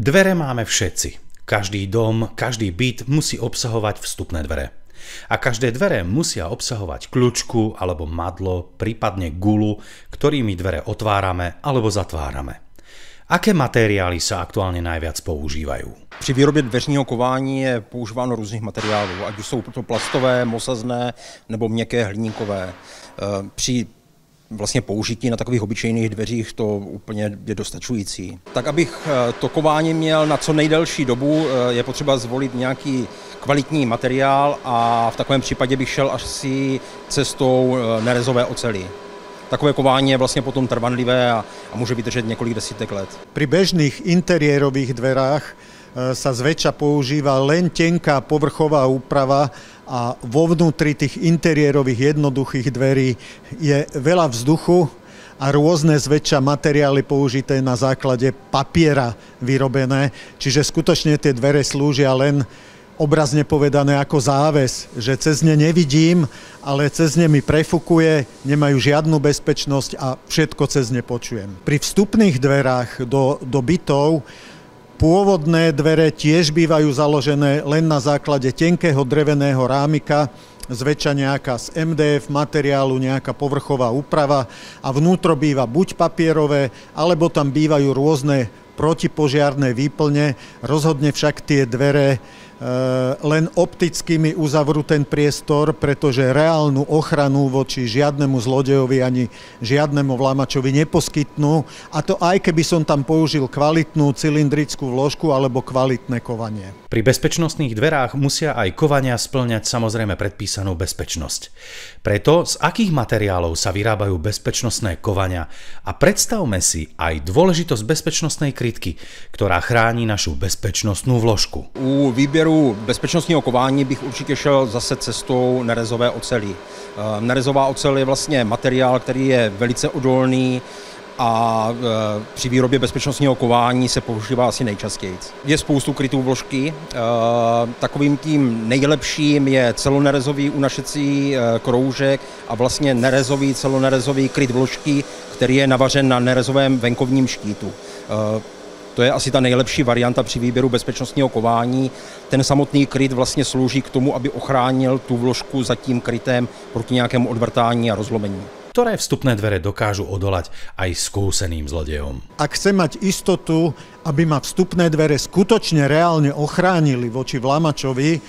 Dvere máme všetci. Každý dom, každý byt musí obsahovať vstupné dvere. A každé dvere musia obsahovať kľúčku alebo madlo, prípadne gulu, ktorými dvere otvárame alebo zatvárame. Aké materiály sa aktuálně najviac používají? Při výrobě dveřního kování je používáno různých materiálů, ať už jsou to plastové, mosazné nebo měkké hliníkové. Při vlastně použití na takových obyčejných dveřích to úplně je dostačující. Tak abych to kování měl na co nejdelší dobu, je potřeba zvolit nějaký kvalitní materiál a v takovém případě bych šel asi cestou nerezové oceli. Takové kování je vlastně potom trvanlivé a může vydržet několik desítek let. Pri bežných interiérových dverách sa zväčša používa len tenká povrchová úprava a vo vnútri tých interiérových jednoduchých dverí je veľa vzduchu a rôzne zväčša materiály použité na základe papiera vyrobené, čiže skutočne tie dvere slúžia len obrazne povedané ako záves, že cez ne nevidím, ale cez ne mi prefukuje, nemajú žiadnu bezpečnosť a všetko cez ne počujem. Pri vstupných dverách do bytov pôvodné dvere tiež bývajú založené len na základe tenkého dreveného rámika, zväčša nejaká z MDF materiálu, nejaká povrchová úprava a vnútro býva buď papierové, alebo tam bývajú rôzne protipožiarne výplne. Rozhodne však tie dvere len opticky mi uzavrú ten priestor, pretože reálnu ochranu voči žiadnemu zlodejovi ani žiadnemu vlámačovi neposkytnú. A to aj keby som tam použil kvalitnú cylindrickú vložku alebo kvalitné kovanie. Pri bezpečnostných dverách musia aj kovania spĺňať samozrejme predpísanú bezpečnosť. Preto z akých materiálov sa vyrábajú bezpečnostné kovania a predstavme si aj dôležitosť bezpečnostnej krytky, ktorá chrání našu bezpečnostnú vložku. U výběru bezpečnostního kování bych určitě šel zase cestou nerezové oceli. Nerezová ocel je vlastně materiál, který je velice odolný a při výrobě bezpečnostního kování se používá asi nejčastěji. Je spoustu krytů vložky. Takovým tím nejlepším je celonerezový unašecí kroužek a vlastně nerezový, celonerezový kryt vložky, který je navařen na nerezovém venkovním štítu. To je asi ta nejlepší varianta při výběru bezpečnostního kování. Ten samotný kryt vlastně slouží k tomu, aby ochránil tu vložku za tím krytem proti nějakému odvrtání a rozlomení. Ktoré vstupné dvere dokážu odolať aj skúseným zlodejom. Ak chcem mať istotu, aby ma vstupné dvere skutočne reálne ochránili voči vlamačovi,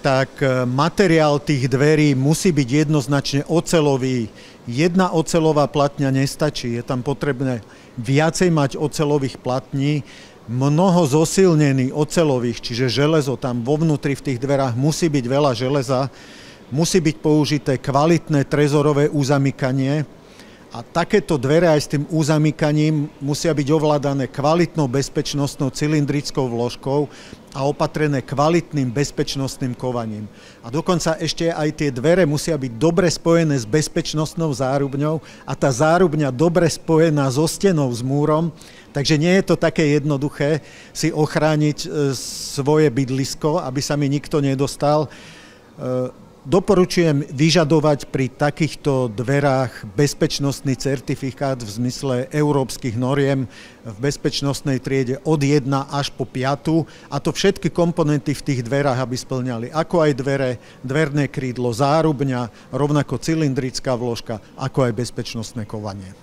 tak materiál tých dverí musí byť jednoznačne oceľový. Jedna oceľová platňa nestačí, je tam potrebné viacej mať oceľových platní, mnoho zosilnených oceľových, čiže železo tam vo vnútri v tých dverách musí byť veľa železa, musí byť použité kvalitné trezorové uzamykanie a takéto dvere aj s tým uzamykaním musia byť ovládané kvalitnou bezpečnostnou cylindrickou vložkou a opatrené kvalitným bezpečnostným kovaním. A dokonca ešte aj tie dvere musia byť dobre spojené s bezpečnostnou zárubňou a tá zárubňa dobre spojená so stenou, s múrom, takže nie je to také jednoduché si ochrániť svoje bydlisko, aby sa mi nikto nedostal. Doporučujem vyžadovať pri takýchto dverách bezpečnostný certifikát v zmysle európskych noriem v bezpečnostnej triede od 1 až po 5. A to všetky komponenty v tých dverách, aby spĺňali ako aj dvere, dverné krídlo, zárubňa, rovnako cylindrická vložka, ako aj bezpečnostné kovanie.